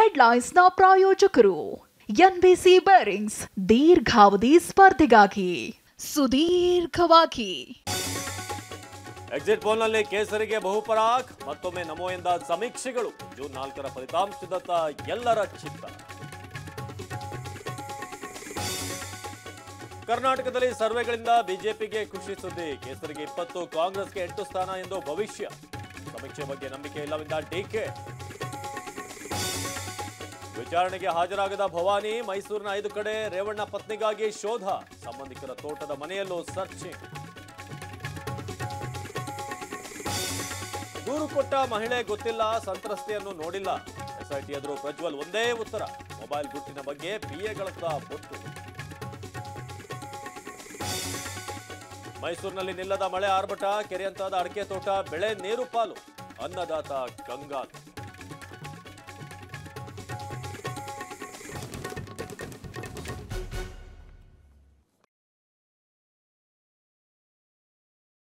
ಹೆಡ್ಲೈನ್ಸ್ನ ಪ್ರಾಯೋಜಕರು NBC bearings ದೀರ್ಘಾವಧಿ ಸ್ಪರ್ಧೆಗಾಗಿ ಸುದೀರ್ಘವಾಗಿ ಎಕ್ಸಿಟ್ ಪೋಲ್ನಲ್ಲಿ ಕೇಸರಿಗೆ ಬಹುಪರಾಕ್ ಮತ್ತೊಮ್ಮೆ ನಮೋ ಎಂದ ಸಮೀಕ್ಷೆಗಳು ಜೂನ್ 4ರ ಫಲಿತಾಂಶದತ್ತ ಎಲ್ಲರ ಚಿತ್ತ. ಕರ್ನಾಟಕದಲ್ಲಿ ಸರ್ವೆಗಳಿಂದ ಬಿಜೆಪಿಗೆ ಖುಷಿ ಸುದ್ದಿ. ಕೇಸರಿಗೆ 20, ಕಾಂಗ್ರೆಸ್ಗೆ 8 ಸ್ಥಾನ ಎಂದು ಭವಿಷ್ಯ. ಸಮೀಕ್ಷೆ ಬಗ್ಗೆ ನಂಬಿಕೆ ಇಲ್ಲವೆಂದ ಡಿಕೆ. ವಿಚಾರಣೆಗೆ ಹಾಜರಾಗದ ಭವಾನಿ. ಮೈಸೂರಿನ 5 ಕಡೆ ರೇವಣ್ಣ ಪತ್ನಿಗಾಗಿ ಶೋಧ. ಸಂಬಂಧಿಕರ ತೋಟದ ಮನೆಯಲ್ಲೂ ಸರ್ಚಿಂಗ್. ದೂರು ಕೊಟ್ಟ ಮಹಿಳೆ ಗೊತ್ತಿಲ್ಲ, ಸಂತ್ರಸ್ತೆಯನ್ನು ನೋಡಿಲ್ಲ. ಎಸ್ಐಟಿ ಎದುರು ಪ್ರಜ್ವಲ್ ಒಂದೇ ಉತ್ತರ. ಮೊಬೈಲ್ ಗುಟ್ಟಿನ ಬಗ್ಗೆ ಪಿಎಗಳತ್ತ ಬೊಟ್ಟು. ಮೈಸೂರಿನಲ್ಲಿ ನಿಲ್ಲದ ಮಳೆ ಆರ್ಭಟ. ಕೆರೆಯಂತಾದ ಅಡಕೆ ತೋಟ ಬೆಳೆ ನೀರು ಪಾಲು. ಅನ್ನದಾತ ಕಂಗಾಲು.